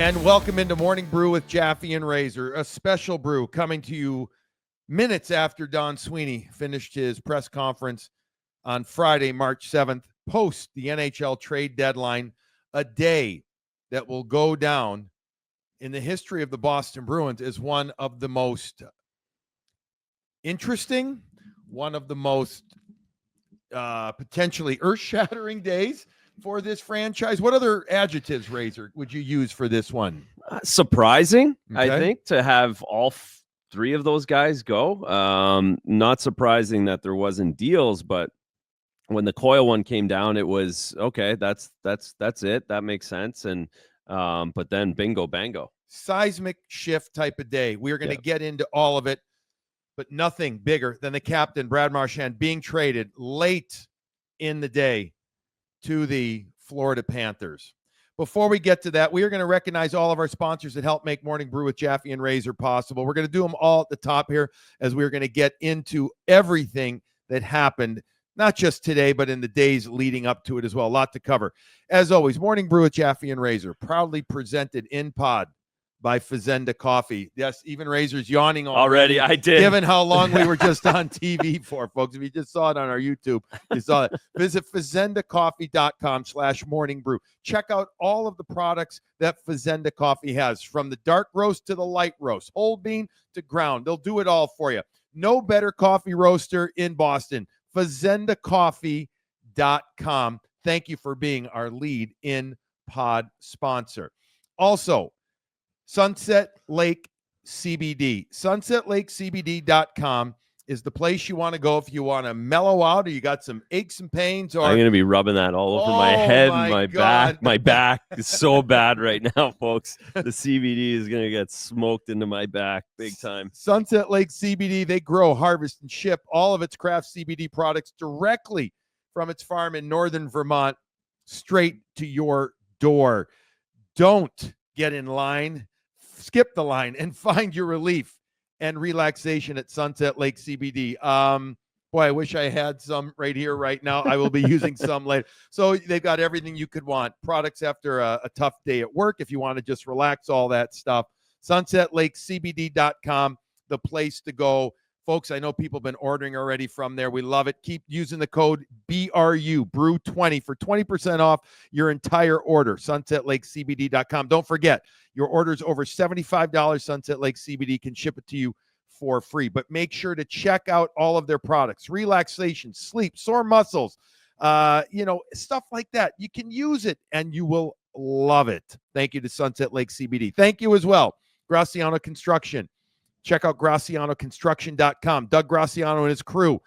And welcome into Morning Brew with Jaffe and Razor, a special brew coming to you minutes after Don Sweeney finished his press conference on Friday, March 7th, post the NHL trade deadline, a day that will go down in the history of the Boston Bruins as one of the most interesting, one of the most potentially earth-shattering days for this franchise. What other adjectives, Razor, would you use for this one? Surprising, Okay. I think, to have all three of those guys go. Not surprising that there wasn't deals, but when the Coyle one came down, it was okay. That's it. That makes sense. And but then bingo, bango. Seismic shift type of day. We're going to get into all of it, but nothing bigger than the captain, Brad Marchand, being traded late in the day to the Florida Panthers. Before we get to that, we are going to recognize all of our sponsors that help make Morning Brew with Jaffe and Razor possible. We're going to do them all at the top here as we're going to get into everything that happened, not just today, but in the days leading up to it as well. A lot to cover. As always, Morning Brew with Jaffe and Razor, proudly presented in pod by Fazenda Coffee. Yes, even Razor's yawning already. I did. Given how long we were just on TV for, folks. If you just saw it on our YouTube, you saw it. Visit fazendacoffee.com/morningbrew. Check out all of the products that Fazenda Coffee has, from the dark roast to the light roast, whole bean to ground. They'll do it all for you. No better coffee roaster in Boston. fazendacoffee.com. Thank you for being our lead in pod sponsor. Also, Sunset Lake CBD. SunsetLakeCBD.com is the place you want to go if you want to mellow out or you got some aches and pains. Or I'm going to be rubbing that all over my head and my back. My back is so bad right now, folks. The CBD is going to get smoked into my back big time. Sunset Lake CBD, they grow, harvest, and ship all of its craft CBD products directly from its farm in northern Vermont straight to your door. Don't get in line. Skip the line and find your relief and relaxation at Sunset Lake CBD. Boy, I wish I had some right here, right now. I will be using some later. So they've got everything you could want. Products after a tough day at work, if you want to just relax, all that stuff. SunsetLakeCBD.com, the place to go. Folks, I know people have been ordering already from there. We love it. Keep using the code BRU, Brew20, for 20% off your entire order. SunsetLakeCBD.com. Don't forget, your order's over $75. Sunset Lake CBD can ship it to you for free. But make sure to check out all of their products. Relaxation, sleep, sore muscles, stuff like that. You can use it, and you will love it. Thank you to Sunset Lake CBD. Thank you as well, Graciano Construction. Check out GracianoConstruction.com. Doug Graciano and his crew,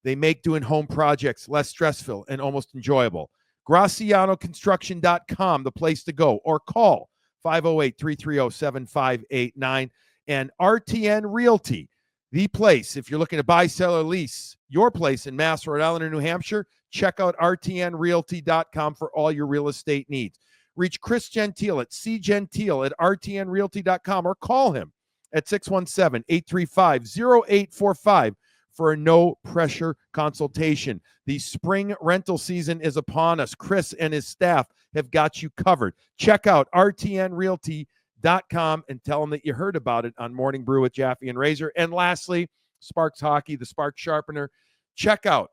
they make doing home projects less stressful and almost enjoyable. GracianoConstruction.com, the place to go. Or call 508-330-7589. And RTN Realty, the place. If you're looking to buy, sell, or lease your place in Mass, Rhode Island, or New Hampshire, check out RTNRealty.com for all your real estate needs. Reach Chris Gentile at cgentile@RTNRealty.com or call him at 617-835-0845 for a no-pressure consultation. The spring rental season is upon us. Chris and his staff have got you covered. Check out RTNRealty.com and tell them that you heard about it on Morning Brew with Jaffe and Razor. And lastly, Sparks Hockey, the Spark Sharpener. Check out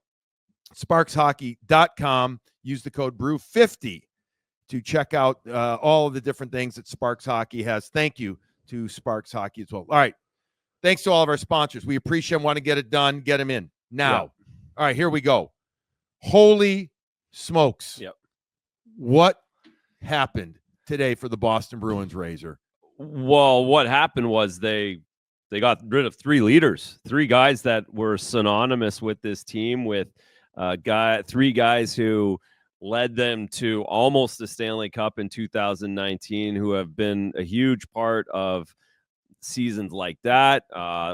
SparksHockey.com. Use the code BREW50 to check out all of the different things that Sparks Hockey has. Thank you to Sparks Hockey as well. All right. Thanks to all of our sponsors. We appreciate them. Want to get it done, get them in. Now, All right, here we go. Holy smokes. Yep. What happened today for the Boston Bruins, Razor? Well, what happened was they got rid of three leaders, three guys that were synonymous with this team, with three guys who led them to almost the Stanley Cup in 2019, who have been a huge part of seasons like that,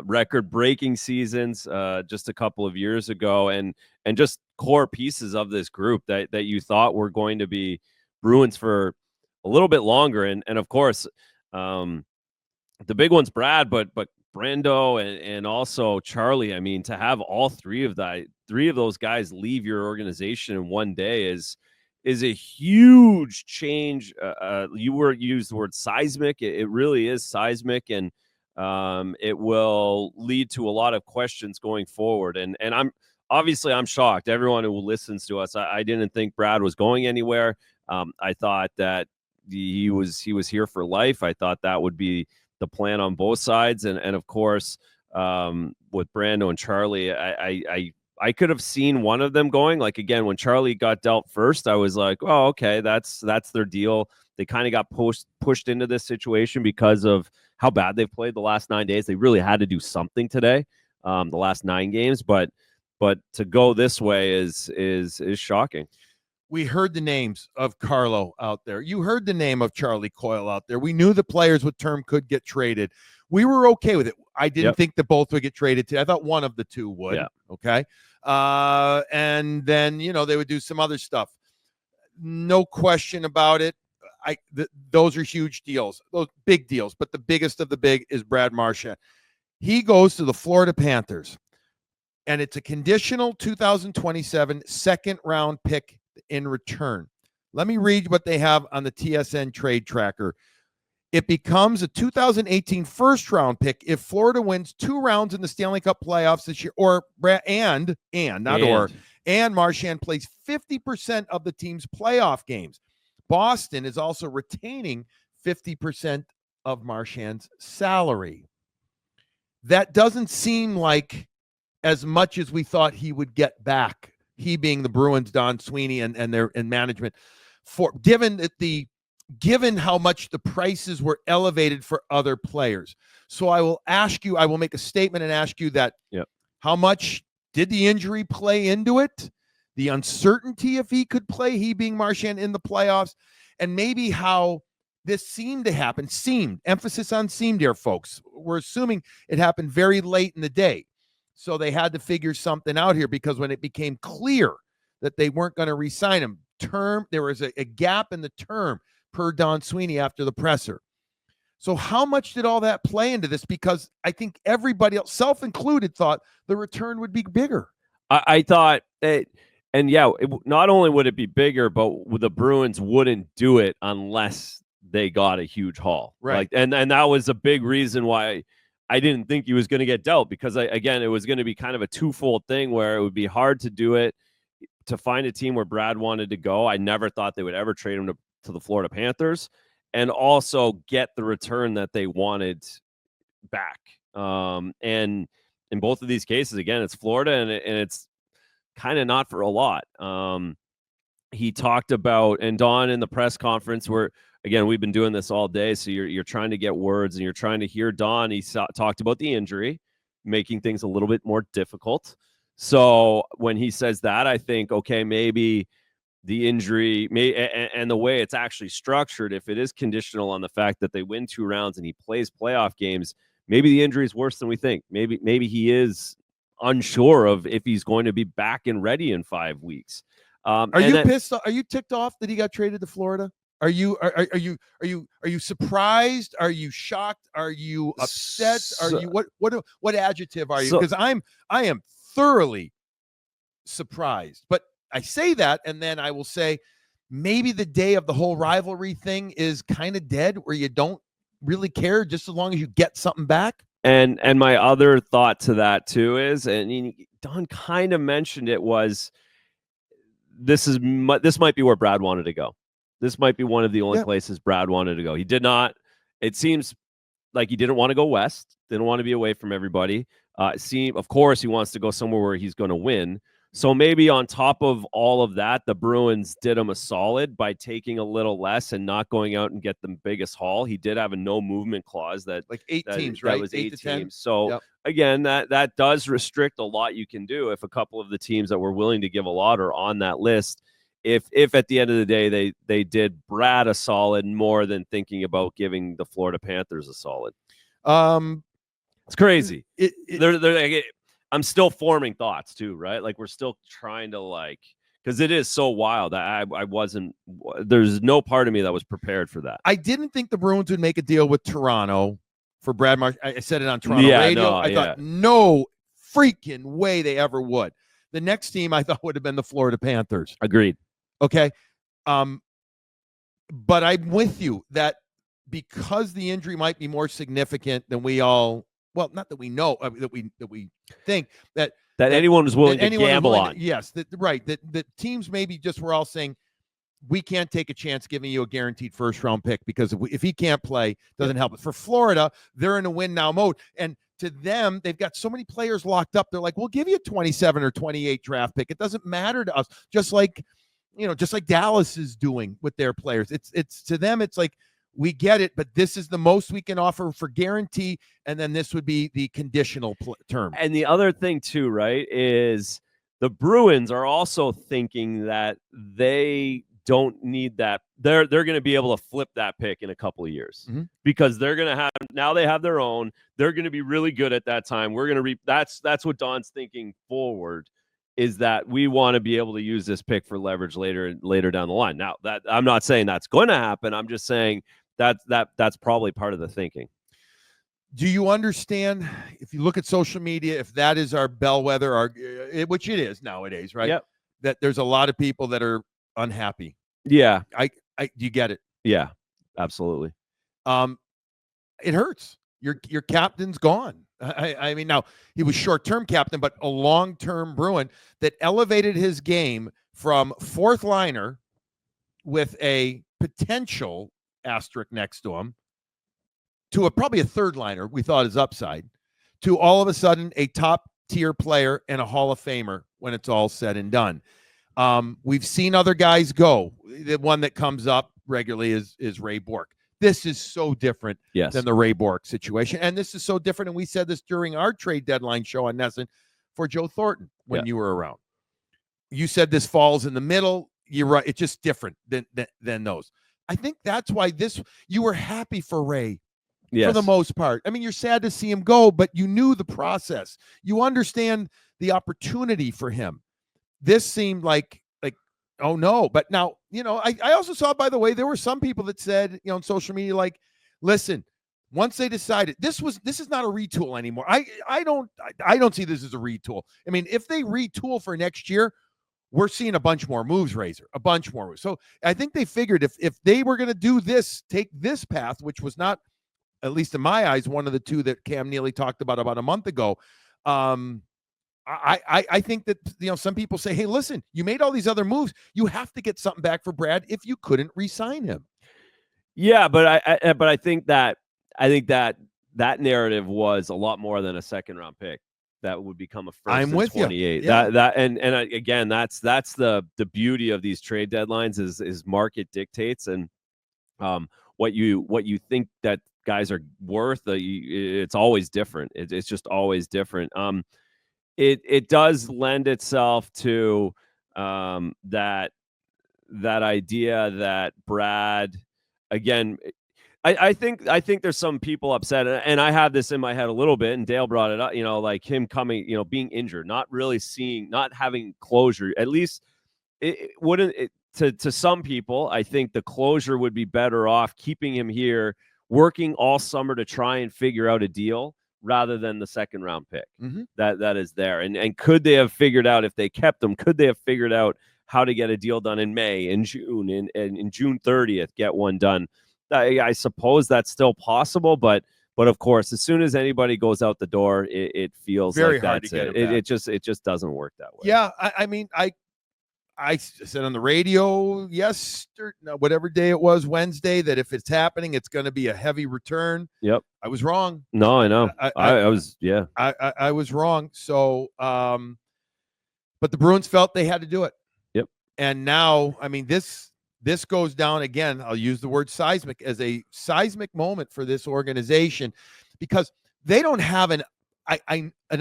record-breaking seasons just a couple of years ago, and just core pieces of this group that you thought were going to be Bruins for a little bit longer. And of course, the big one's Brad, but Brando and also Charlie. I mean, to have all three of those guys leave your organization in one day is is a huge change. You used the word seismic. It really is seismic, and it will lead to a lot of questions going forward. And I'm shocked. Everyone who listens to us, I didn't think Brad was going anywhere. I thought that he was here for life. I thought that would be the plan on both sides, and of course, with Brando and Charlie, I could have seen one of them going. Like, again, when Charlie got dealt first, I was like, oh, okay, that's their deal. They kind of got pushed into this situation because of how bad they've played the last 9 days. They really had to do something today, the last 9 games. But to go this way is shocking. We heard the names of Carlo out there. You heard the name of Charlie Coyle out there. We knew the players with term could get traded. We were okay with it. I didn't think that both would get traded today. I thought one of the two would. Yeah. Okay. And then, they would do some other stuff. No question about it. Those are huge deals, those big deals. But the biggest of the big is Brad Marchand. He goes to the Florida Panthers, and it's a conditional 2027 second round pick in return. Let me read what they have on the TSN trade tracker. It becomes a 2018 first round pick if Florida wins 2 rounds in the Stanley Cup playoffs this year, and Marchand plays 50% of the team's playoff games. Boston is also retaining 50% of Marchand's salary. That doesn't seem like as much as we thought he would get back. He being the Bruins, Don Sweeney and their management, given how much the prices were elevated for other players. So I will make a statement and ask you that. How much did the injury play into it? The uncertainty if he could play, he being Marchand, in the playoffs, and maybe how this seemed to happen. Emphasis on seemed here, folks. We're assuming it happened very late in the day. So they had to figure something out here, because when it became clear that they weren't going to re-sign him, there was a gap in the term per Don Sweeney after the presser. So how much did all that play into this? Because I think everybody else, self-included, thought the return would be bigger. I thought it, and not only would it be bigger, but the Bruins wouldn't do it unless they got a huge haul. Right. And that was a big reason why I didn't think he was going to get dealt, because again, it was going to be kind of a twofold thing where it would be hard to do it, to find a team where Brad wanted to go. I never thought they would ever trade him to the Florida Panthers, and also get the return that they wanted back. And in both of these cases, again, it's Florida, and it's kind of not for a lot. He talked about, and Don in the press conference, where, again, we've been doing this all day, so you're trying to get words and you're trying to hear Don. He talked about the injury, making things a little bit more difficult. So when he says that, I think, okay, maybe the injury and the way it's actually structured, if it is conditional on the fact that they win 2 rounds and he plays playoff games, maybe the injury is worse than we think. Maybe he is unsure of if he's going to be back and ready in 5 weeks. Are you pissed? Are you ticked off that he got traded to Florida? Are you surprised? Are you shocked? Are you upset? Are you what adjective are you? Because I am thoroughly surprised. But I say that, and then I will say maybe the day of the whole rivalry thing is kind of dead, where you don't really care just as long as you get something back. And my other thought to that too is, and Don kind of mentioned it, was this might be where Brad wanted to go. This might be one of the only places Brad wanted to go. He did not. It seems like he didn't want to go west. Didn't want to be away from everybody. Of course, he wants to go somewhere where he's going to win. So maybe on top of all of that, the Bruins did him a solid by taking a little less and not going out and get the biggest haul. He did have a no movement clause that like 8 teams, right? That was 8 teams. So again, that does restrict a lot you can do if a couple of the teams that were willing to give a lot are on that list. If at the end of the day they did Brad a solid more than thinking about giving the Florida Panthers a solid. It's crazy. I'm still forming thoughts too, right? Like, we're still trying to, because it is so wild. There's no part of me that was prepared for that. I didn't think the Bruins would make a deal with Toronto for Brad Marchand. I said it on Toronto radio. I thought no freaking way they ever would. The next team I thought would have been the Florida Panthers. Agreed. Okay. But I'm with you that because the injury might be more significant than we all, well, not that we know, that we think that anyone was willing to gamble on. Yes, right. That teams maybe just were all saying, we can't take a chance giving you a guaranteed first-round pick because if he can't play, doesn't help us. For Florida, they're in a win-now mode. And to them, they've got so many players locked up. They're like, we'll give you a 27 or 28 draft pick. It doesn't matter to us. Just like Dallas is doing with their players. It's to them, it's like, we get it, but this is the most we can offer for guarantee, and then this would be the conditional term. And the other thing too, right, is the Bruins are also thinking that they don't need that. They're going to be able to flip that pick in a couple of years because they're going to have, now they have their own. They're going to be really good at that time. We're going to reap. That's what Don's thinking forward, is that we want to be able to use this pick for leverage later down the line. Now, that I'm not saying that's going to happen. I'm just saying that's probably part of the thinking. Do you understand, if you look at social media, if that is our bellwether, which it is nowadays, right? Yep. That there's a lot of people that are unhappy. Yeah. Do you get it? Yeah, absolutely. It hurts. Your captain's gone. I mean, now he was short-term captain, but a long-term Bruin that elevated his game from fourth liner with a potential asterisk next to him to probably a third liner we thought is upside, to all of a sudden a top-tier player and a Hall of Famer when it's all said and done. We've seen other guys go. The one that comes up regularly is Ray Bourque. This is so different than the Ray Bourque situation. And this is so different. And we said this during our trade deadline show on Nesson for Joe Thornton when you were around. You said this falls in the middle. You're right. It's just different than those. I think that's why you were happy for Ray for the most part. I mean, you're sad to see him go, but you knew the process. You understand the opportunity for him. This seemed like, oh no. But now, I also saw, by the way, there were some people that said, on social media, like, listen, once they decided this is not a retool anymore. I don't see this as a retool. I mean, if they retool for next year, we're seeing a bunch more moves, Razor, a bunch more moves. So I think they figured if they were going to do this, take this path, which was not, at least in my eyes, one of the two that Cam Neely talked about a month ago. I think that, some people say, hey, listen, you made all these other moves. You have to get something back for Brad if you couldn't re-sign him. Yeah, but I think that narrative was a lot more than a second round pick that would become a first. I'm with 28. You. Yeah. Again, that's the beauty of these trade deadlines is market dictates, and what you think that guys are worth, it's always different. It's just always different. It does lend itself to that idea that Brad, again, I think there's some people upset, and I have this in my head a little bit, and Dale brought it up, like him coming, being injured, not having closure. At least it wouldn't, to some people, I think the closure would be better off keeping him here, working all summer to try and figure out a deal, rather than the second round pick that is there. And could they have figured out, if they kept them, could they have figured out how to get a deal done in May, in June, and in June 30th, get one done? I suppose that's still possible, but of course, as soon as anybody goes out the door, it feels very like hard that's to get it. It just doesn't work that way. Yeah, I mean, I said on the radio whatever day it was, Wednesday, that if it's happening, it's going to be a heavy return. Yep. I was wrong. No, I know. I was wrong. So, but the Bruins felt they had to do it. Yep. And now, I mean, this goes down again. I'll use the word seismic as a seismic moment for this organization, because they don't have an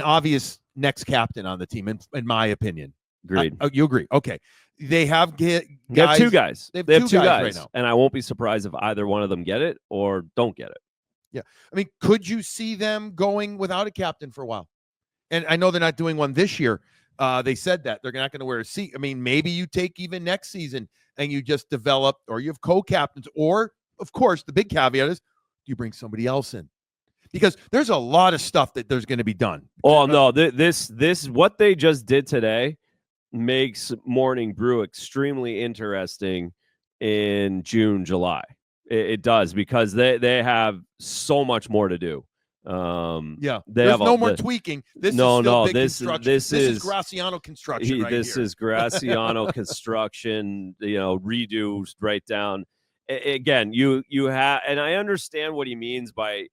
obvious next captain on the team, in my opinion. Agreed. You agree? Okay. They have guys. They have two guys. They have two guys right now, and I won't be surprised if either one of them get it or don't get it. Yeah. I mean, could you see them going without a captain for a while? And I know they're not doing one this year. They said that they're not going to wear a seat. I mean, maybe you take even next season and you just develop, or you have co-captains, or of course, the big caveat is you bring somebody else in, because there's a lot of stuff that there's going to be done. Oh no, this what they just did today makes Morning Brew extremely interesting in June, July. It does, because they have so much more to do. Yeah, they there's have no more tweaking. This is still big construction. This is Graciano construction right this here. is Graciano construction, redo right down. Again, you have, and I understand what he means by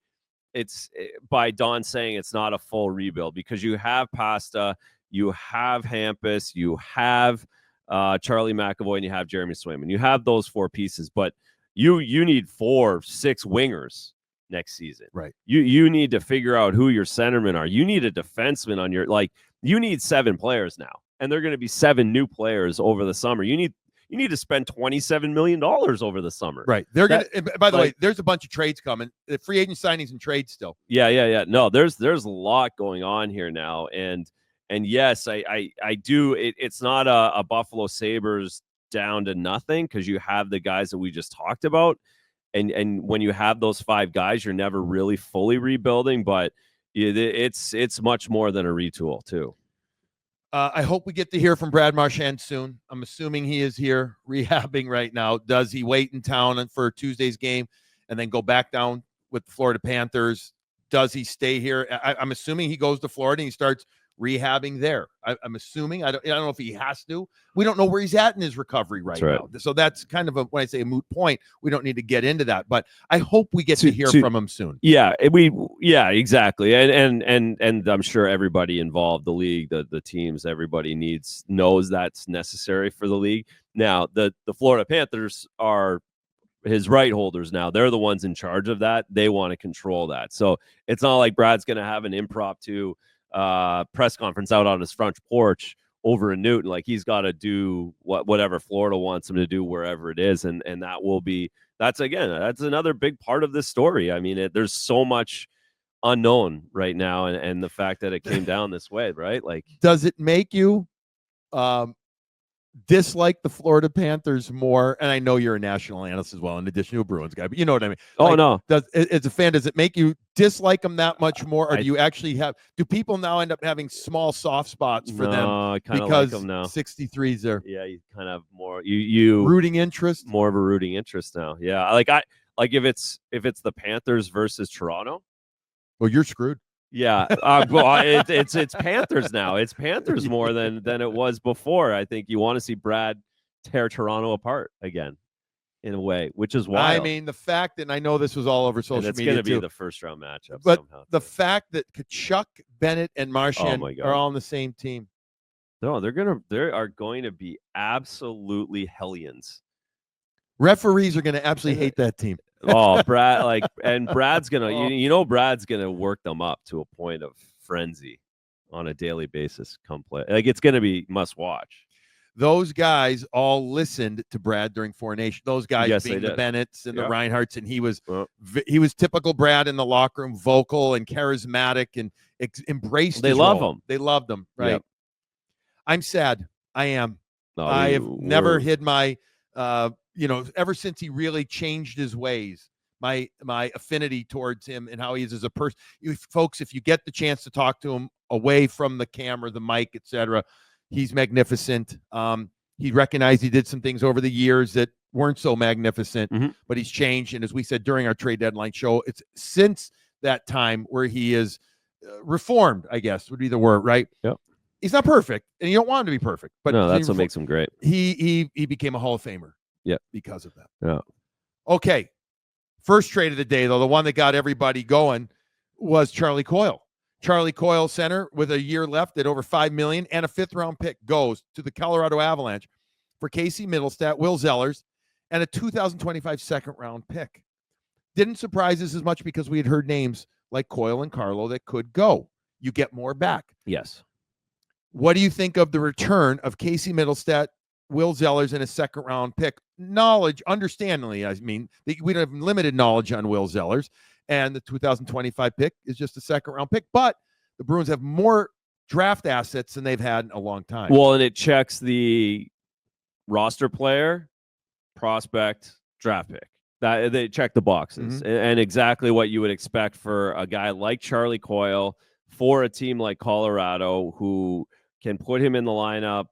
Don saying it's not a full rebuild, because you have Pasta, you have Hampus, you have Charlie McAvoy, and you have Jeremy Swayman. You have those four pieces, but you need 4-6 wingers next season. Right. You need to figure out who your centermen are. You need a defenseman on your, you need 7 players now, and they're going to be 7 new players over the summer. You need to spend $27 million over the summer. Right. They're going to, by the way, there's a bunch of trades coming. The free agent signings and trades still. Yeah. No, there's a lot going on here now. And yes, I do. It's not a Buffalo Sabres down to nothing, because you have the guys that we just talked about. And when you have those 5 guys, you're never really fully rebuilding, but it's much more than a retool too. I hope we get to hear from Brad Marchand soon. I'm assuming he is here rehabbing right now. Does he wait in town for Tuesday's game and then go back down with the Florida Panthers? Does he stay here? I'm assuming he goes to Florida and he starts rehabbing there. I'm assuming. I don't know if he has to. We don't know where he's at in his recovery right now. So that's kind of when I say a moot point, we don't need to get into that. But I hope we get to hear from him soon. Yeah, exactly. And I'm sure everybody involved, the league, the teams, everybody knows that's necessary for the league. Now, the Florida Panthers are his right holders now. They're the ones in charge of that. They want to control that. So it's not like Brad's going to have an impromptu press conference out on his front porch over in Newton. Like, he's got to do whatever Florida wants him to do wherever it is, and that's another big part of this story. I mean, there's so much unknown right now, and the fact that it came down this way, right? Like, does it make you dislike the Florida Panthers more? And I know you're a national analyst as well, in addition to a Bruins guy, but you know what I mean. Oh, no. As a fan, does it make you dislike them that much more, or do you actually do people now end up having small soft spots for them because like them now. 63s there? Yeah, you kind of more you rooting interest, more of a rooting interest now. Yeah, if it's the Panthers versus Toronto, well, you're screwed. Yeah, it's Panthers now. It's Panthers more than it was before. I think you want to see Brad tear Toronto apart again, in a way, which is wild. I mean, the fact that, and I know this was all over social media, it's going to be the first round matchup, but somehow. The fact that Tkachuk, Bennett, and Marchand are all on the same team. No, they are going to be absolutely hellions. Referees are going to absolutely hate that team. Oh, Brad, and Brad's gonna, Brad's gonna work them up to a point of frenzy on a daily basis. Come play, it's gonna be must watch. Those guys all listened to Brad during Four Nations. Those guys being the Bennetts and the Reinhardts, and he was typical Brad in the locker room, vocal and charismatic, and embraced. They love him. They loved him. Right. Yep. I'm sad. I am. No, I have never hid my. Ever since he really changed his ways, my affinity towards him and how he is as a person. Folks, if you get the chance to talk to him away from the camera, the mic, etc., he's magnificent. He recognized he did some things over the years that weren't so magnificent, but he's changed. And as we said during our trade deadline show, it's since that time where he is reformed, I guess would be the word, right? Yep. He's not perfect, and you don't want him to be perfect. But no, that's what makes him great. He became a Hall of Famer. Yeah, because of that. Yeah. Okay. First trade of the day, though, the one that got everybody going was Charlie Coyle. Charlie Coyle, center with a year left at over $5 million, and a 5th-round pick goes to the Colorado Avalanche for Casey Mittelstadt, Will Zellers, and a 2025 second-round pick. Didn't surprise us as much because we had heard names like Coyle and Carlo that could go. You get more back. Yes. What do you think of the return of Casey Mittelstadt, Will Zellers, and a second-round pick? Knowledge, understandably, I mean, we don't have limited knowledge on Will Zellers, and the 2025 pick is just a second-round pick, but the Bruins have more draft assets than they've had in a long time. Well, and it checks the roster player, prospect, draft pick. That they check the boxes, and exactly what you would expect for a guy like Charlie Coyle for a team like Colorado, who can put him in the lineup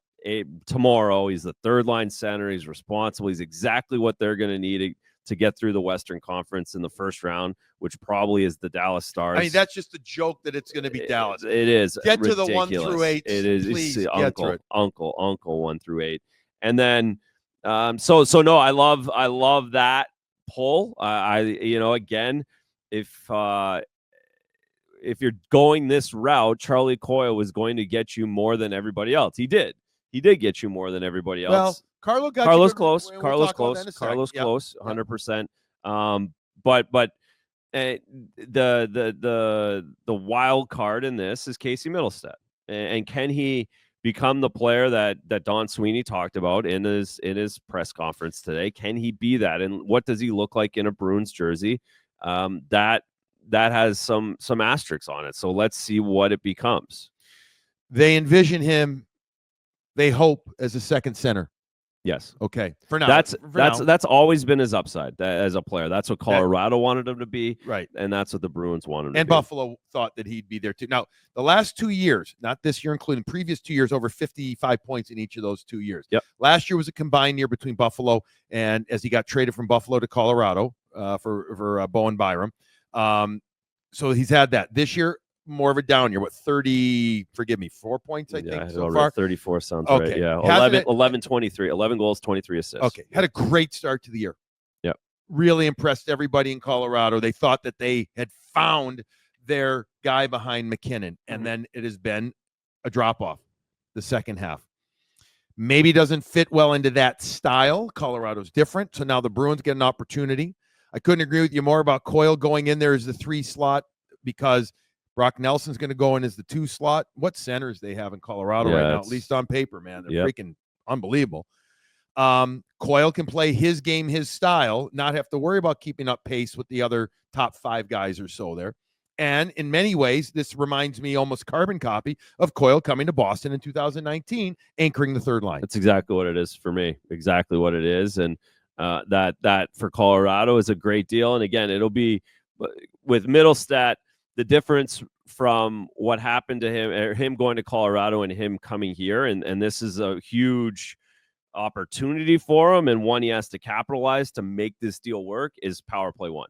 tomorrow. He's the third line center. He's responsible. He's exactly what they're going to need to get through the Western Conference in the first round, which probably is the Dallas Stars. I mean, that's just a joke that it's going to be Dallas. It is. Get ridiculous. to the 1 through 8. It is. Please Uncle 1 through 8. And then, so no, I love that pull. Again, if you're going this route, Charlie Coyle was going to get you more than everybody else. He did get you more than everybody else. Well, Carlo's close. We'll Carlo's close. Carlo's close. 100%. But the wild card in this is Casey Middlestat, and can he become the player that Don Sweeney talked about in his press conference today? Can he be that? And what does he look like in a Bruins jersey? That has some asterisks on it. So let's see what it becomes. They envision him, they hope, as a second center. Yes. Okay. For now. That's always been his upside as a player. That's what Colorado wanted him to be. Right. And that's what the Bruins wanted him to be. And Buffalo thought that he'd be there too. Now, the last 2 years, not this year, including previous 2 years, over 55 points in each of those 2 years. Yep. Last year was a combined year between Buffalo and as he got traded from Buffalo to Colorado for Bowen Byram. So he's had that. This year, more of a down year. What, 30, forgive me, 4 points, I think, so far? 34 sounds okay. right. Yeah. 11, 23. 11 goals, 23 assists. Okay. Had a great start to the year. Yep. Really impressed everybody in Colorado. They thought that they had found their guy behind McKinnon, and then it has been a drop-off the second half. Maybe doesn't fit well into that style. Colorado's different, so now the Bruins get an opportunity. I couldn't agree with you more about Coyle going in there as the 3 slot because Brock Nelson's going to go in as the 2 slot. What centers they have in Colorado right now, at least on paper, man. They're freaking unbelievable. Coyle can play his game, his style, not have to worry about keeping up pace with the other top 5 guys or so there. And in many ways, this reminds me almost carbon copy of Coyle coming to Boston in 2019, anchoring the third line. That's exactly what it is for me. Exactly what it is. And that for Colorado is a great deal. And again, it'll be with Middlestat, the difference from what happened to him going to Colorado and him coming here. And this is a huge opportunity for him, and one he has to capitalize to make this deal work, is power play 1.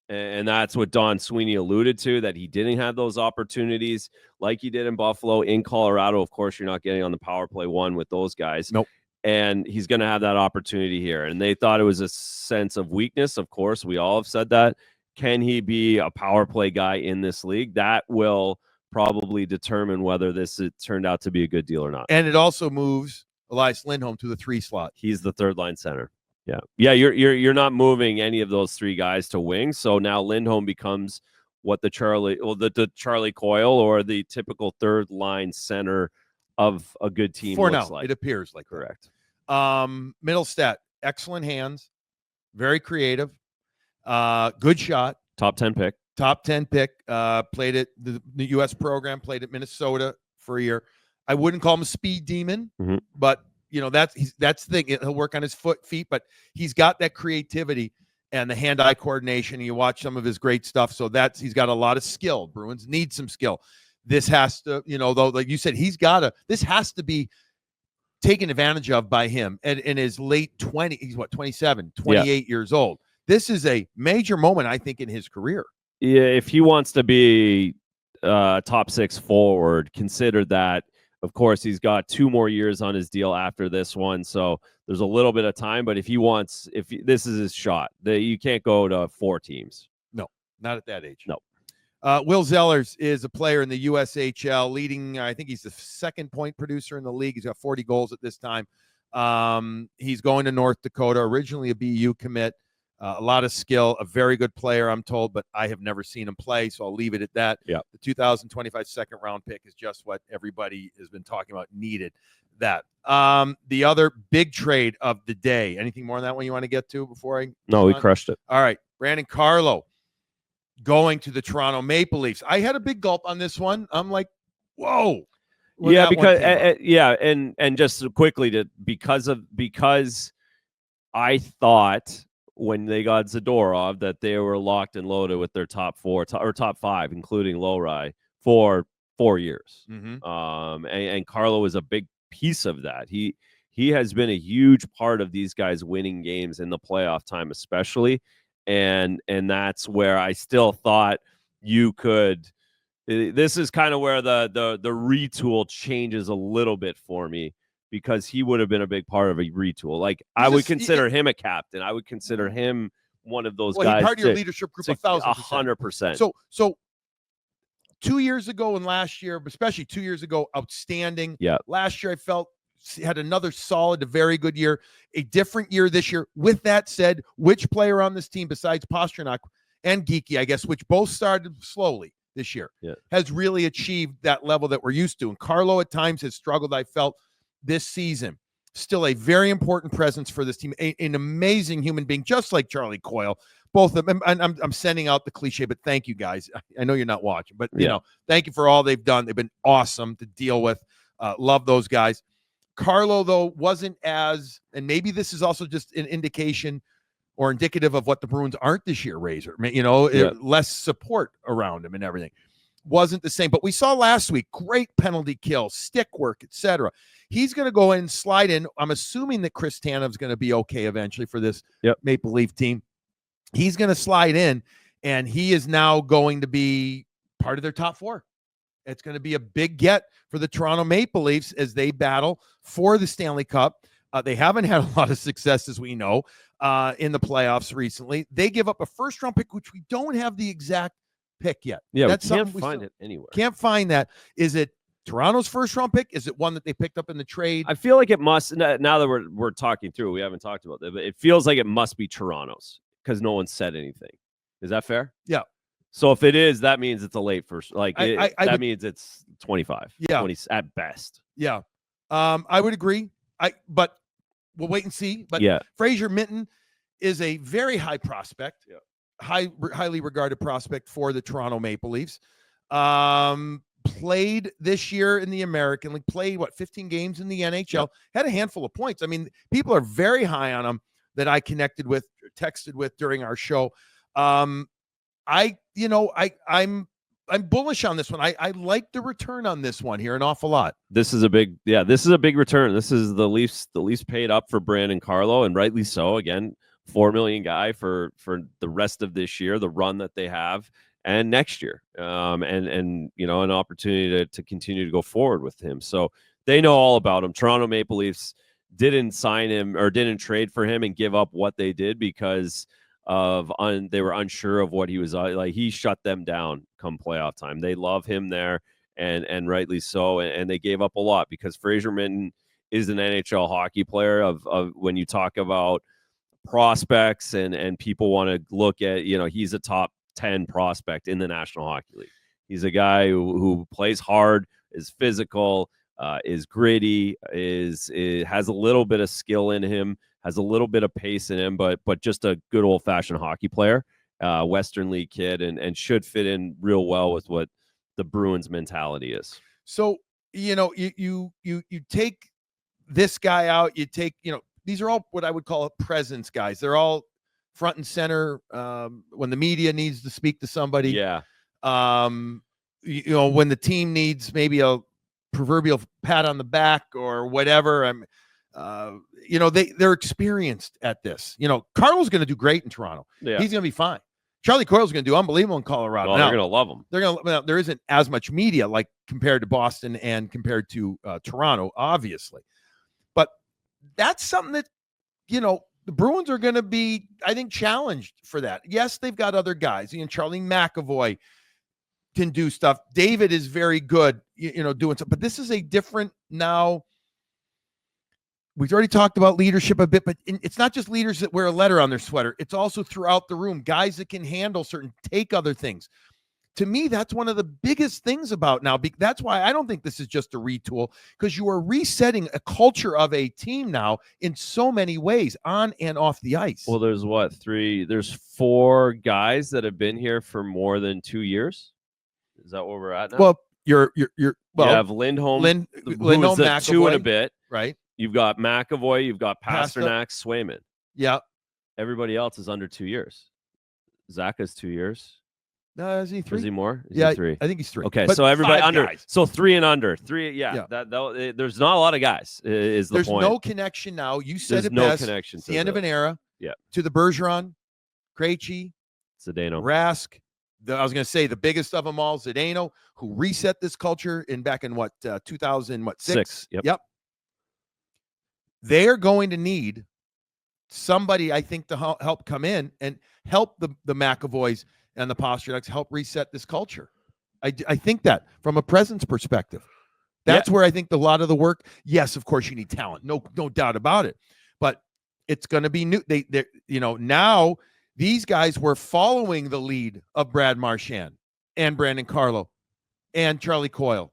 And that's what Don Sweeney alluded to, that he didn't have those opportunities like he did in Buffalo. In Colorado, of course, you're not getting on the power play 1 with those guys. Nope. And he's going to have that opportunity here. And they thought it was a sense of weakness. Of course, we all have said that. Can he be a power play guy in this league? That will probably determine whether it turned out to be a good deal or not. And it also moves Elias Lindholm to the 3 slot. He's the third line center. Yeah. You're not moving any of those 3 guys to wing. So now Lindholm becomes what the Charlie Coyle or the typical third line center of a good team for looks now. like. It appears like correct. Middlestat, excellent hands, very creative, good shot, top 10 pick. Played at the U.S. program, played at Minnesota for a year. I wouldn't call him a speed demon, but that's the thing. He'll work on his feet, but he's got that creativity and the hand-eye coordination. You watch some of his great stuff, so he's got a lot of skill. Bruins need some skill. This has to, though, like you said, this has to be taken advantage of by him in his late 20s. He's 27, 28 years old. This is a major moment, I think, in his career. Yeah, if he wants to be top 6 forward, consider that. Of course, he's got 2 more years on his deal after this one, so there's a little bit of time. But if this is his shot, you can't go to 4 teams. No, not at that age. No. Will Zellers is a player in the USHL, leading. I think he's the 2nd point producer in the league. He's got 40 goals at this time. He's going to North Dakota. Originally a BU commit. A lot of skill, a very good player, I'm told, but I have never seen him play, so I'll leave it at that. Yeah. The 2025 second-round pick is just what everybody has been talking about, needed that. The other big trade of the day, anything more on that one you want to get to before I? No, we crushed it. All right, Brandon Carlo going to the Toronto Maple Leafs. I had a big gulp on this one. I'm like, whoa. Yeah, and just quickly because I thought when they got Zadorov that they were locked and loaded with their top 4 or top 5, including Lowry, for 4 years. And Carlo is a big piece of that. He has been a huge part of these guys winning games in the playoff time, especially. And that's where I still thought you could. This is kind of where the retool changes a little bit for me, because he would have been a big part of a retool. Like, I would consider him a captain. I would consider him one of those guys. He's part of your leadership group, 1,000%. So 2 years ago and last year, especially 2 years ago, outstanding. Yeah. Last year, I felt had another solid, a very good year. A different year this year. With that said, which player on this team besides Pastrnak and Geeky, I guess, which both started slowly this year, has really achieved that level that we're used to? And Carlo at times has struggled, I felt, this season. Still a very important presence for this team, an amazing human being, just like Charlie Coyle. Both of them. I'm sending out the cliche, but thank you guys. I know you're not watching, but you know, thank you for all they've done. They've been awesome to deal with. Love those guys. Carlo, though, wasn't as, and maybe this is also just an indication or indicative of what the Bruins aren't this year, Razor. You know, less support around him and everything. Wasn't the same. But we saw last week, great penalty kill, stick work, etc. He's going to go in and slide in. I'm assuming that Chris Tanev's going to be okay eventually for this Maple Leaf team. He's going to slide in, and he is now going to be part of their top four. It's going to be a big get for the Toronto Maple Leafs as they battle for the Stanley Cup. They haven't had a lot of success, as we know, in the playoffs recently. They give up a first-round pick, which we don't have the exact pick yet. Yeah, that's we can't find it anywhere. Can't find that. Is it Toronto's first-round pick? Is it one that they picked up in the trade? I feel like it must. Now that we're talking through, we haven't talked about that, but it feels like it must be Toronto's because no one said anything. Is that fair? Yeah. So if it is, that means it's a late first. Like that means it's 25. Yeah, 20 at best. Yeah, I would agree. But we'll wait and see. But Fraser Minten is a very high prospect, highly regarded prospect for the Toronto Maple Leafs. Played this year in the American League. Played 15 games in the NHL. Had a handful of points. I mean, people are very high on him that I connected with, texted with during our show. I'm bullish on this one. I like the return on this one here an awful lot. This is a big return. This is the Leafs paid up for Brandon Carlo, and rightly so. Again, $4 million guy for the rest of this year, the run that they have, and next year. And you know, an opportunity to continue to go forward with him. So they know all about him. Toronto Maple Leafs didn't sign him or didn't trade for him and give up what they did because they were unsure of what he was like. He shut them down come playoff time. They love him there, and rightly so. And they gave up a lot because Fraser Minten is an NHL hockey player. Of when you talk about prospects and people want to look at, you know, he's a top 10 prospect in the National Hockey League. He's a guy who plays hard, is physical, is gritty, has a little bit of skill in him. Has a little bit of pace in him, but just a good old-fashioned hockey player, Western League kid, and should fit in real well with what the Bruins mentality is. So, you know, you take this guy out, you take, you know, these are all what I would call presence guys. They're all front and center when the media needs to speak to somebody. Yeah. You know, when the team needs maybe a proverbial pat on the back or whatever. You know, they're experienced at this. You know, Carlo's going to do great in Toronto. Yeah. He's going to be fine. Charlie Coyle's going to do unbelievable in Colorado. Well, they're going to love him. There isn't as much media like compared to Boston and compared to Toronto, obviously. But that's something that, you know, the Bruins are going to be, I think, challenged for that. Yes, they've got other guys. You know, Charlie McAvoy can do stuff. David is very good, you know, doing stuff. But this is a different now. We've already talked about leadership a bit, but it's not just leaders that wear a letter on their sweater. It's also throughout the room, guys that can handle take other things. To me, that's one of the biggest things about now. That's why I don't think this is just a retool, because you are resetting a culture of a team now in so many ways, on and off the ice. Well, there's 4 guys that have been here for more than 2 years. Is that where we're at now? Well, you have Lindholm, Lindholm, McAvoy, 2 and a bit, right? You've got McAvoy, you've got Pastrnak, Swayman. Yeah. Everybody else is under 2 years. Zach is 2 years. No, is he Or 3? is he more? Is Yeah, he 3? I think he's 3. Okay, But so everybody 5 under. guys. So 3 and under. 3, Yeah. There's not a lot of guys. Is the There's point? no connection now. You said There's it no best. connection It's to the end of an era. Yeah. To the Bergeron, Krejci, Zdeno. Rask. I was going to say the biggest of them all, Zdeno, who reset this culture back in 2006. Yep. They're going to need somebody, I think, to help come in and help the McAvoys and the Pasternuks help reset this culture. I think that from a presence perspective, that's where I think a lot of the work. Yes, of course, you need talent, no doubt about it, but it's going to be new. They now these guys were following the lead of Brad Marchand and Brandon Carlo and Charlie Coyle.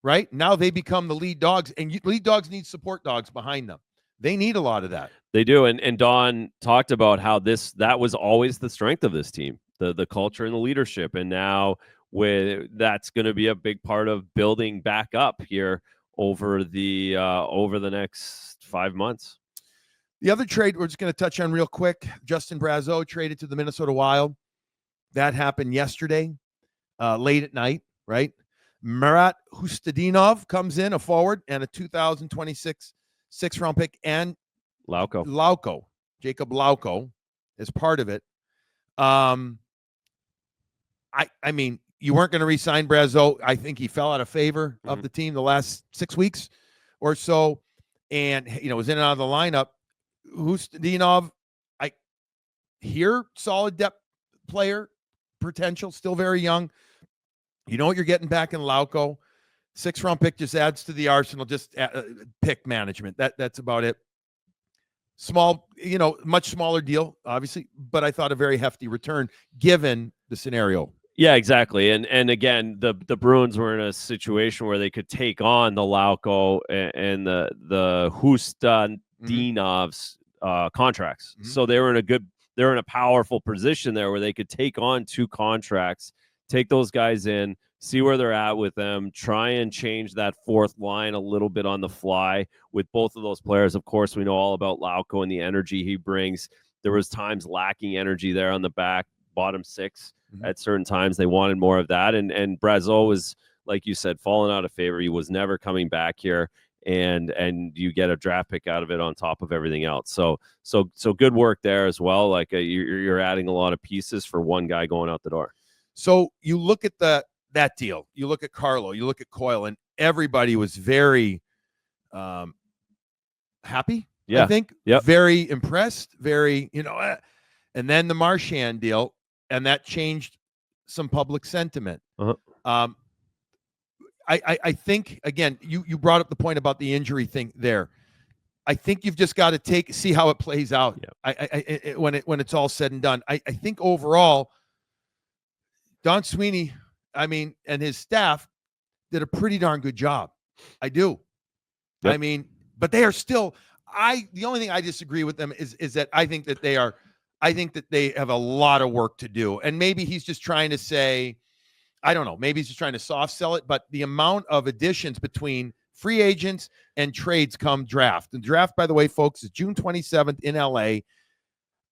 Right now, they become the lead dogs, and lead dogs need support dogs behind them. They need a lot of that. They do, and Don talked about how that was always the strength of this team, the culture and the leadership, and now that's going to be a big part of building back up here over the next 5 months. The other trade we're just going to touch on real quick: Justin Brazeau traded to the Minnesota Wild. That happened yesterday, late at night. Right, Marat Hustadinov comes in, a forward, and a 2026 6th-round pick, and Jacob Lauko is part of it. I mean, you weren't going to re-sign Brazeau. I think he fell out of favor of the team the last 6 weeks or so, and was in and out of the lineup. Hustadinov, I hear solid depth player potential, still very young. You know what you're getting back in Lauko. 6th-round pick just adds to the arsenal, just pick management. That's about it. Small, much smaller deal, obviously, but I thought a very hefty return given the scenario. Yeah, exactly. And again, the Bruins were in a situation where they could take on the Lauko and the Hustadinov's contracts. Mm-hmm. So they're in a powerful position there where they could take on 2 contracts, take those guys in, see where they're at with them, try and change that 4th line a little bit on the fly with both of those players. Of course, we know all about Lauko and the energy he brings. There was times lacking energy there on the bottom 6 at certain times. They wanted more of that. And Brazeau was, like you said, falling out of favor. He was never coming back here. And you get a draft pick out of it on top of everything else. So good work there as well. Like you're adding a lot of pieces for one guy going out the door. So you look at that deal, you look at Carlo, you look at Coyle, and everybody was very happy. Yeah. I think very impressed, very, and then the Marchand deal, and that changed some public sentiment. I think, again, you brought up the point about the injury thing there. I think you've just got to see how it plays out. When it's all said and done. I think overall, Don Sweeney, and his staff did a pretty darn good job. I do. Yep. I mean, but they are still. The only thing I disagree with them is that I think that they have a lot of work to do, and maybe he's just trying to say, I don't know, maybe he's just trying to soft sell it. But the amount of additions between free agents and trades come draft. The draft, by the way, folks, is June 27th in LA.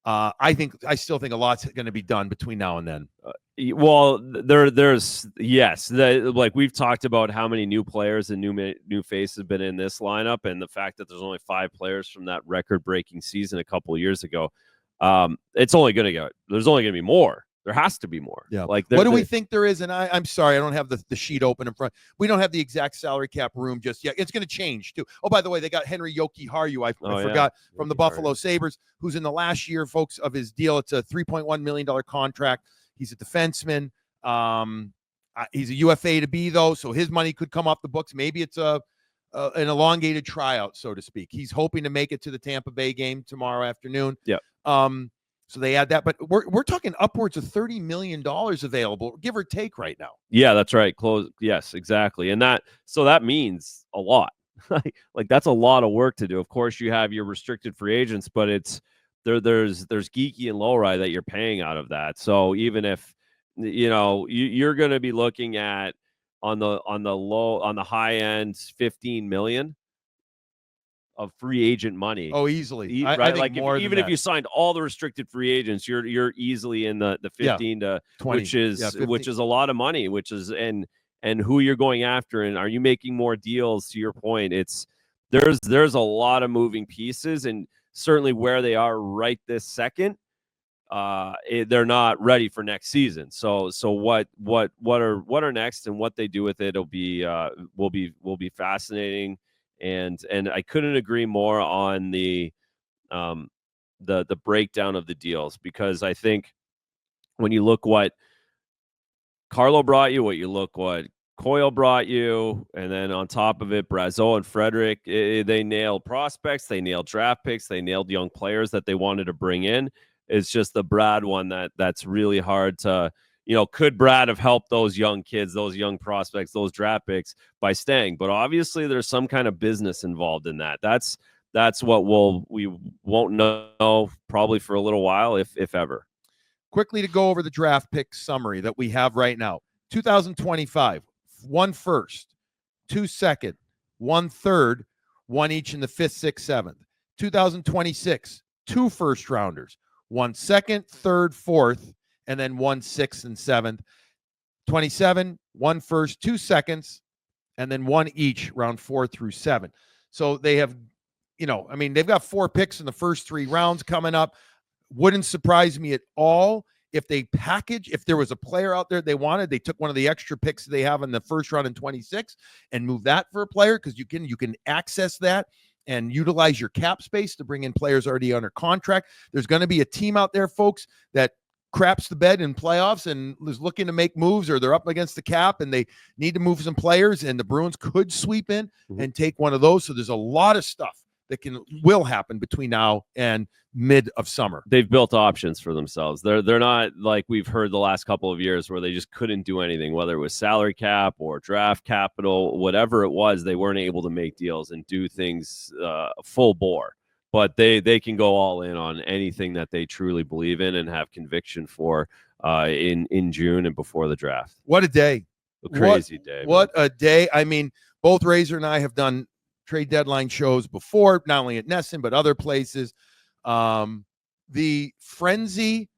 I still think a lot's going to be done between now and then. Well, there's yes, like we've talked about how many new players and new faces have been in this lineup, and the fact that there's only 5 players from that record-breaking season a couple of years ago. There's only going to be more. There has to be more. Yeah. Like, what do we think there is? And I'm sorry, I don't have the sheet open in front. We don't have the exact salary cap room just yet. It's going to change too. Oh, by the way, they got Henry Jokiharju. I forgot from the Buffalo Sabres, who's in the last year, folks, of his deal. It's a $3.1 million contract. He's a defenseman. He's a UFA to be though, so his money could come off the books. Maybe it's an elongated tryout, so to speak. He's hoping to make it to the Tampa Bay game tomorrow afternoon. Yeah. So they add that, but we're talking upwards of $30 million available, give or take, right now. Yeah, that's right. Close. Yes, exactly. And that means a lot. Like that's a lot of work to do. Of course, you have your restricted free agents, but there's geeky and low ride that you're paying out of that. So even if you're going to be looking at on the high end 15 million. free agent money. Oh, easily. Right? I think like more even if you signed all the restricted free agents, you're easily in the 15 to 20, which is a lot of money, and who you're going after, and are you making more deals? To your point, there's a lot of moving pieces, and certainly where they are right this second, they're not ready for next season. So what are next, and what they do with it will be fascinating. And I couldn't agree more on the breakdown of the deals, because I think when you look what Carlo brought you, what Coyle brought you, and then on top of it, Brazeau and Frederick, they nailed prospects, they nailed draft picks, they nailed young players that they wanted to bring in. It's just the Brad one that's really hard to, could Brad have helped those young kids, those young prospects, those draft picks by staying? But obviously there's some kind of business involved in that. That's what we won't know probably for a little while, if ever. Quickly to go over the draft pick summary that we have right now. 2025, 1 first, 2 second, 1 third, 1 each in the 5th, 6th, 7th. 2026, 2 first rounders, 1 second, 3rd, 4th, and then 1 6th and 7th. 27, 1 first, 2 seconds, and then 1 each, round 4 through 7. So they have, they've got 4 picks in the first 3 rounds coming up. Wouldn't surprise me at all if if there was a player out there they wanted, they took one of the extra picks they have in the first round in 26 and move that for a player, because you can access that and utilize your cap space to bring in players already under contract. There's going to be a team out there, folks, that craps the bed in playoffs and is looking to make moves, or they're up against the cap and they need to move some players, and the Bruins could sweep in and take one of those. So there's a lot of stuff that will happen between now and mid of summer. They've built options for themselves. They're not like we've heard the last couple of years where they just couldn't do anything, whether it was salary cap or draft capital, whatever it was. They weren't able to make deals and do things full bore. But they can go all in on anything that they truly believe in and have conviction for in June and before the draft. What a day! A crazy day. What a day! I mean, both Razor and I have done trade deadline shows before, not only at Nesson but other places. The frenzy,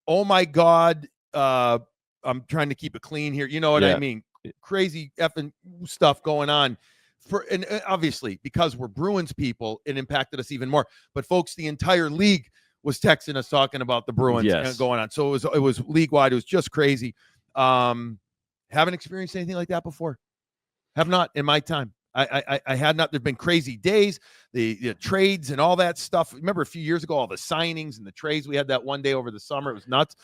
oh my God, I'm trying to keep it clean here. You know what I mean? Crazy effing stuff going on. And obviously, because we're Bruins people, it impacted us even more. But folks, the entire league was texting us talking about the Bruins going on. So it was league-wide. It was just crazy. Haven't experienced anything like that before. Have not in my time. I had not. There've been crazy days, the trades and all that stuff. Remember a few years ago, all the signings and the trades. We had that one day over the summer. It was nuts.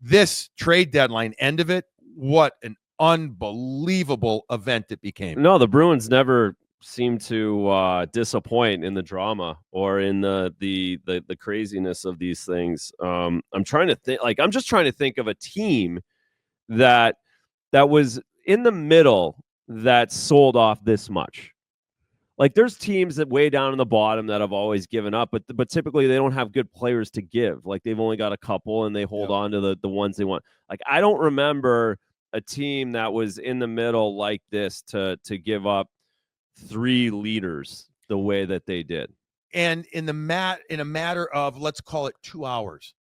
This trade deadline, end of it, what an unbelievable event it became. No, the Bruins never seem to disappoint in the drama or in the craziness of these things. I'm trying to think. I'm just trying to think of a team that was in the middle that sold off this much. Like, there's teams that way down in the bottom that have always given up, but typically they don't have good players to give. Like, they've only got a couple and they hold on to the ones they want. Like, I don't remember a team that was in the middle like this to give up 3 leaders the way that they did. And in a matter of, let's call it 2 hours,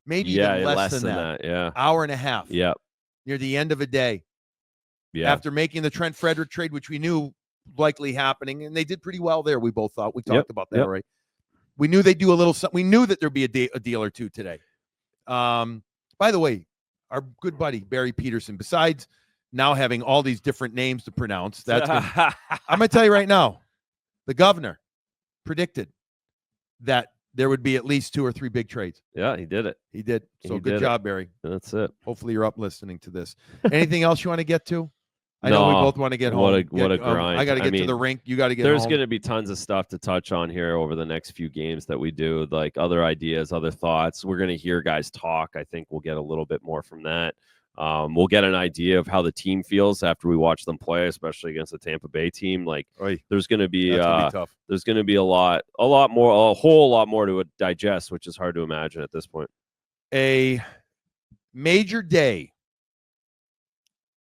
maybe even less than that. Yeah, hour and a half. Yep. Near the end of a day. Yeah. After making the Trent Frederick trade, which we knew likely happening, and they did pretty well there. We both thought. We talked about that, right? We knew they'd do a little something. We knew that there'd be a deal or two today. By the way, our good buddy Barry Peterson, besides now having all these different names to pronounce, I'm going to tell you right now, the governor predicted that there would be at least 2 or 3 big trades. Yeah, he did it. He did. So good job, Barry. That's it. Hopefully you're up listening to this. Anything else you want to get to? I know we both want to get home. What a grind. I got to get to the rink. You got to get home. There's home. going to be tons of stuff to touch on here over the next few games that we do, like other ideas, other thoughts. We're going to hear guys talk. I think we'll get a little bit more from that. We'll get an idea of how the team feels after we watch them play, especially against the Tampa Bay team. Like, there's going to be tough. There's going to be a whole lot more to digest, which is hard to imagine at this point. A major day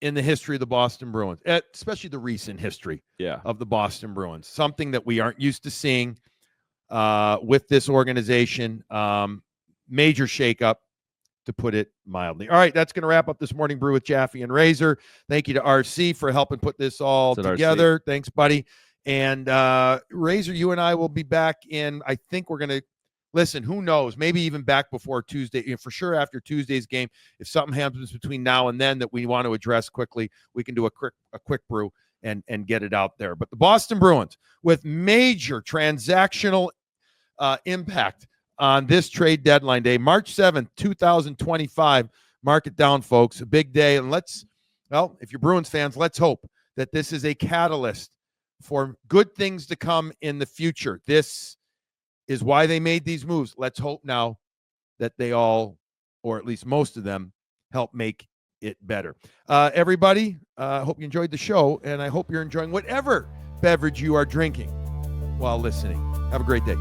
in the history of the Boston Bruins, especially the recent history of the Boston Bruins, something that we aren't used to seeing. with this organization. Major shakeup, to put it mildly. All right, that's going to wrap up this morning brew with Jaffe and Razor. Thank you to RC for helping put this all together. RC. Thanks, buddy. And Razor, you and I will be back in, I think we're going to, listen, who knows, maybe even back before Tuesday, for sure after Tuesday's game. If something happens between now and then that we want to address quickly, we can do a quick brew and get it out there. But the Boston Bruins, with major transactional impact on this trade deadline day, March 7th, 2025. Mark it down, folks. A big day. And if you're Bruins fans, let's hope that this is a catalyst for good things to come in the future. This is why they made these moves. Let's hope now that they all, or at least most of them, help make it better. Everybody, I hope you enjoyed the show, and I hope you're enjoying whatever beverage you are drinking while listening. Have a great day.